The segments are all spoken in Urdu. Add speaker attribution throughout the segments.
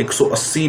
Speaker 1: 180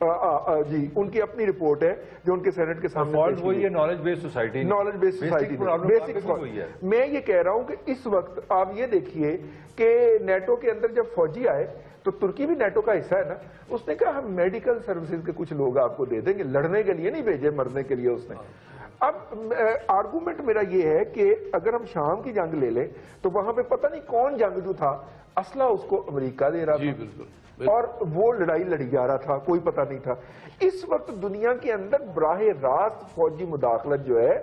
Speaker 2: جی ان کی اپنی رپورٹ ہے جو ان کے سینٹ کے سامنے
Speaker 3: فالٹ وہی ہے knowledge base society,
Speaker 2: knowledge base society basic. میں یہ کہہ رہا ہوں کہ اس وقت آپ یہ دیکھیے کہ نیٹو کے اندر جب فوجی آئے تو ترکی بھی نیٹو کا حصہ ہے نا، اس نے کہا ہم میڈیکل سروسز کے کچھ لوگ آپ کو دے دیں گے، لڑنے کے لیے نہیں بھیجے، مرنے کے لیے اس نے. اب آرگومنٹ میرا یہ ہے کہ اگر ہم شام کی جنگ لے لیں تو وہاں پہ پتہ نہیں کون جنگجو تھا، اسلحہ اس کو امریکہ دے رہا تھا اور وہ لڑائی لڑی جا رہا تھا، کوئی پتہ نہیں تھا. اس وقت دنیا کے اندر براہ راست فوجی مداخلت جو ہے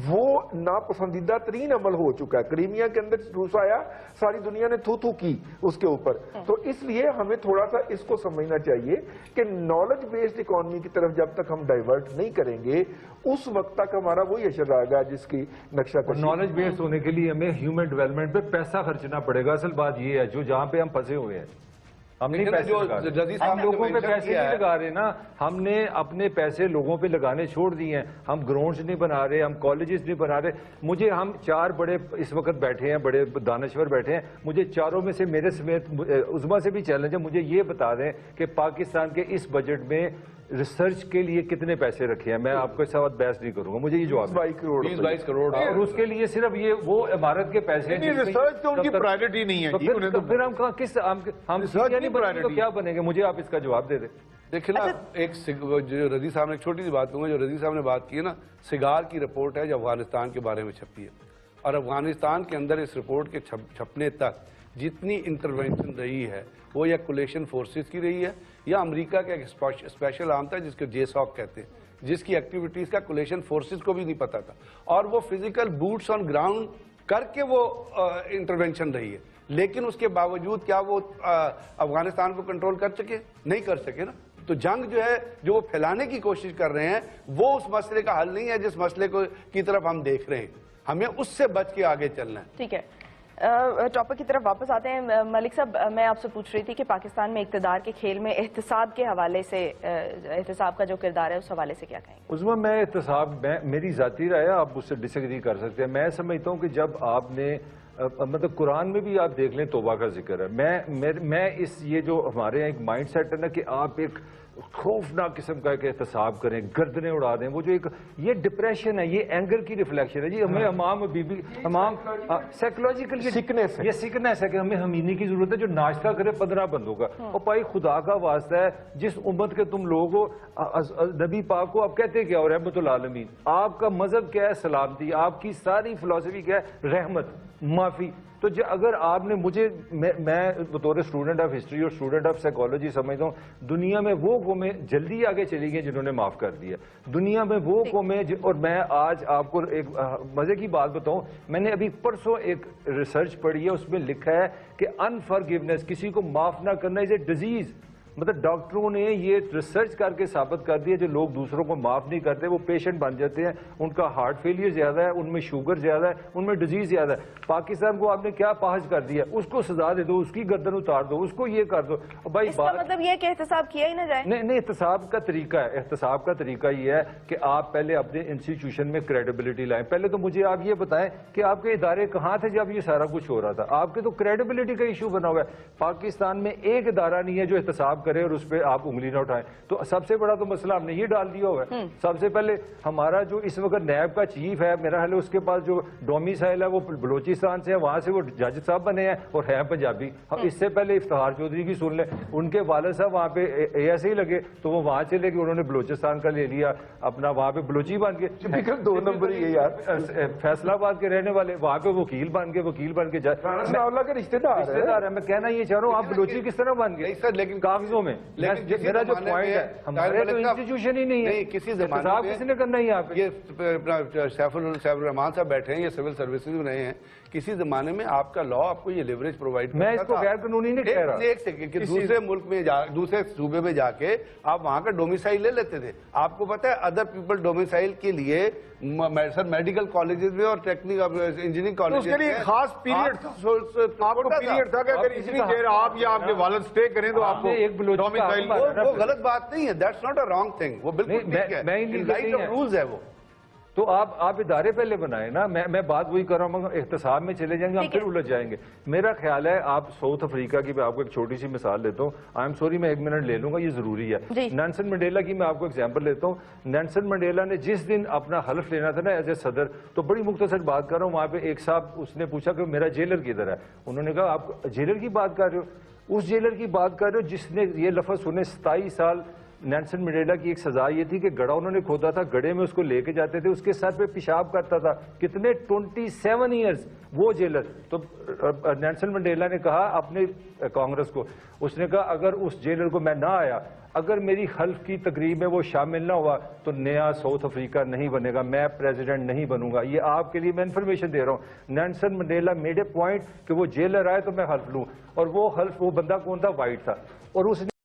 Speaker 2: وہ ناپسندیدہ ترین عمل ہو چکا ہے. کریمیا کے اندر روس آیا، ساری دنیا نے تھو کی اس کے اوپر. تو اس لیے ہمیں تھوڑا سا اس کو سمجھنا چاہیے کہ نالج بیسڈ اکانومی کی طرف جب تک ہم ڈائیورٹ نہیں کریں گے اس وقت تک ہمارا وہی اشر رہے گا جس کی نقشہ کشی.
Speaker 3: نالج بیسڈ ہونے کے لیے ہمیں ہیومن ڈیولپمنٹ پہ پیسہ خرچنا پڑے گا. اصل بات یہ ہے جو جہاں پہ ہم پھنسے ہوئے ہیں، ہم نہیں پیسے ہم لوگوں پہ پیسے نہیں لگا رہے نا، ہم نے اپنے پیسے لوگوں پہ لگانے چھوڑ دیے ہیں. ہم گراؤنڈز نہیں بنا رہے، ہم کالجز نہیں بنا رہے. مجھے ہم 4 بڑے اس وقت بیٹھے ہیں، بڑے دانشور بیٹھے ہیں، مجھے چاروں میں سے میرے سمیت عظما سے بھی چیلنج ہے، مجھے یہ بتا دیں کہ پاکستان کے اس بجٹ میں ریسرچ کے لیے کتنے پیسے رکھے ہیں. میں آپ کو اس وقت بحث نہیں کروں گا، مجھے یہ جواب
Speaker 4: 20-22 کروڑ
Speaker 3: اور اس کے لیے صرف یہ وہ عمارت کے پیسے
Speaker 5: ریسرچ تو ان کی پرائرٹی نہیں ہے.
Speaker 3: پھر ہم کس ہم تو کیا بنے گے؟ مجھے آپ اس کا جواب دے دیں.
Speaker 4: دیکھیں نا، ایک جو رضی صاحب نے ایک چھوٹی سی بات کہوں گا، جو رضی صاحب نے بات کی ہے نا، سگار کی رپورٹ ہے جو افغانستان کے بارے میں چھپی ہے، اور افغانستان کے اندر اس رپورٹ کے چھپنے تک جتنی انٹروینشن رہی ہے وہ یا کولیشن فورسز کی رہی ہے یا امریکہ کا ایک اسپیشل آرم تھا جس کو JSOC کہتے ہیں، جس کی ایکٹیویٹیز کا کولیشن فورسز کو بھی نہیں پتا تھا، اور وہ فزیکل بوٹس آن گراؤنڈ کر کے وہ انٹروینشن رہی ہے. لیکن اس کے باوجود کیا وہ افغانستان کو کنٹرول کر سکے؟ نہیں کر سکے نا. تو جنگ جو ہے جو وہ پھیلانے کی کوشش کر رہے ہیں وہ اس مسئلے کا حل نہیں ہے جس مسئلے کی طرف ہم دیکھ رہے ہیں. ہمیں اس سے بچ کے آگے چلنا ہے.
Speaker 6: ٹھیک ہے، ٹاپک کی طرف واپس آتے ہیں. ملک صاحب، میں آپ سے پوچھ رہی تھی کہ پاکستان میں اقتدار کے کھیل میں احتساب کے حوالے سے، احتساب کا جو کردار ہے اس حوالے سے کیا کہیں گے؟
Speaker 3: عظما، میں احتساب میری ذاتی رائے ہے، آپ اس سے ڈس ایگری کر سکتے ہیں. میں سمجھتا ہوں کہ جب آپ نے مطلب قرآن میں بھی آپ دیکھ لیں توبہ کا ذکر ہے. میں اس یہ جو ہمارے ایک مائنڈ سیٹ ہے نا کہ آپ ایک خوفناک قسم کا ایک احتساب کریں، گردنیں اڑا دیں، وہ جو ایک یہ ڈپریشن ہے، یہ اینگر کی ریفلیکشن ہے. جی ہمیں امام سائیکولوجیکل یہ سکنس ہے کہ ہمیں ہمینی کی ضرورت ہے جو ناشتہ کرے 15 بندوں کا. اور بھائی خدا کا واسطہ ہے، جس امت کے تم لوگ ہو، نبی پاک کو آپ کہتے کیا ہو؟ رحمت العالمین. آپ کا مذہب کیا ہے؟ سلامتی. آپ کی ساری فلسفی کیا ہے؟ رحمت، معافی. تو اگر آپ نے مجھے، میں بطور اسٹوڈنٹ آف ہسٹری اور اسٹوڈنٹ آف سائیکالوجی سمجھتا ہوں دنیا میں وہ قومیں جلدی آگے چلی گئی جنہوں نے معاف کر دیا. دنیا میں وہ قومیں، اور میں آج آپ کو ایک مزے کی بات بتاؤں، میں نے ابھی پرسوں ایک ریسرچ پڑھی ہے، اس میں لکھا ہے کہ انفارگیونیس، کسی کو معاف نہ کرنا، از اے ڈیزیز. مطلب ڈاکٹروں نے یہ ریسرچ کر کے ثابت کر دیا جو لوگ دوسروں کو معاف نہیں کرتے وہ پیشنٹ بن جاتے ہیں، ان کا ہارٹ فیلئر زیادہ ہے، ان میں شوگر زیادہ ہے، ان میں ڈیزیز زیادہ ہے. پاکستان کو آپ نے کیا پاہج کر دیا؟ اس کو سزا دے دو، اس کی گردن اتار دو، اس کو یہ کر دو. بھائی
Speaker 6: اس کا مطلب یہ کہ احتساب کیا ہی نہ جائے؟
Speaker 3: نہیں، احتساب کا طریقہ ہے، احتساب کا طریقہ یہ ہے کہ آپ پہلے اپنے انسٹیٹیوشن میں کریڈیبلٹی لائیں. پہلے تو مجھے آپ یہ بتائیں کہ آپ کے ادارے کہاں تھے جب یہ سارا کچھ ہو رہا تھا؟ آپ کے تو کریڈیبلٹی کا ایشو بنا ہوا ہے. پاکستان میں ایک ادارہ نہیں ہے جو احتساب کرے اور اس پہ آپ انگلی نہ اٹھائیں. تو سب سے بڑا تو مسئلہ ہم نے یہ ڈال دیا ہوا ہے. سب سے پہلے ہمارا جو اس وقت نیب کا چیف ہے، میرا خیال ہے اس کے پاس جو ڈومیسائل ہے وہ بلوچستان سے ہے، وہاں سے وہ جج صاحب بنے ہیں اور ہیں پنجابی. اس سے پہلے افتخار چودھری کی سن لیں، ان کے والد صاحب وہاں پہ ایسے ہی لگے تو وہ وہاں چلے گئے، انہوں نے بلوچستان کا لے لیا اپنا، وہاں پہ بلوچی بن کے
Speaker 2: 2 نمبر ہی ہے یار.
Speaker 3: فیصلہ آباد کے رہنے والے وہاں پہ وکیل بن کے
Speaker 2: رشتے دار
Speaker 3: ہے. میں کہنا یہ چاہ رہا ہوں آپ بلوچی کس طرح بن گئے؟
Speaker 4: لیکن
Speaker 3: کاغذوں میں میرا جو پوائنٹ ہے، ہمارے تو انسٹیٹیوشن ہی نہیں ہے.
Speaker 4: کسی زمانے میں
Speaker 3: کس نے کرنا ہی آپ
Speaker 4: یہ سیف الرحمان صاحب بیٹھے ہیں، یہ سول سروسز میں رہے ہیں. کسی زمانے میں آپ کا لا آپ کو یہ لیوریج پرووائڈ کرتا تھا. میں اس کو غیر قانونی نہیں کہہ رہا. ایک سیکنڈ کہ دوسرے ملک میں دوسرے صوبے میں جا کے آپ وہاں کا ڈومیسائل لے لیتے تھے. آپ کو پتا ہے ادر پیپل ڈومیسائل کے لیے میڈیکل کالجز میں اور ٹیکنیکل انجینئرنگ کالجز
Speaker 5: اس کے لیے خاص پیریڈ آپ کو پیریڈ تھا کہ اگر اتنی دیر آپ یا آپ کے والد اسٹے کریں تو آپ کو
Speaker 3: ایک
Speaker 4: وہ غلط بات نہیں ہے. That's not a wrong thing. وہ بالکل ٹھیک ہے، رائٹ آف رولز ہے وہ.
Speaker 3: تو آپ ادارے پہلے بنائیں نا. میں بات وہی کر رہا ہوں, احتساب میں چلے جائیں گے ہم پھر الجھ جائیں گے. میرا خیال ہے آپ ساؤتھ افریقہ کی میں آپ کو ایک چھوٹی سی مثال دیتا ہوں. آئی ایم سوری میں 1 منٹ لے لوں گا, یہ ضروری ہے. نیلسن منڈیلا کی میں آپ کو ایگزامپل لیتا ہوں. نیلسن منڈیلا نے جس دن اپنا حلف لینا تھا نا ایز اے صدر, تو بڑی مختصر بات کر رہا ہوں, وہاں پہ ایک صاحب اس نے پوچھا کہ میرا جیلر کدھر ہے. انہوں نے کہا آپ جیلر کی بات کر رہے ہو, اس جیلر کی بات کر رہے ہو جس نے یہ لفظ سنے. 27 سال نیلسن منڈیلا کی ایک سزا یہ تھی کہ گڑھا انہوں نے کھودا تھا, گڑھے میں اس کو لے کے جاتے تھے, اس کے سر پہ پیشاب کرتا تھا. کتنے 27 ایئرز وہ جیلر. تو نیلسن منڈیلا نے کہا اپنے کانگریس کو, اس نے کہا اگر اس جیلر کو میں نہ آیا, اگر میری حلف کی تقریب میں وہ شامل نہ ہوا تو نیا ساؤتھ افریقہ نہیں بنے گا, میں پریزیڈنٹ نہیں بنوں گا. یہ آپ کے لیے میں انفارمیشن دے رہا ہوں. Nelson Mandela made a point کہ وہ جیلر آئے تو میں حلف لوں, اور وہ حلف وہ بندہ کون تھا, وائٹ تھا, اور اس نے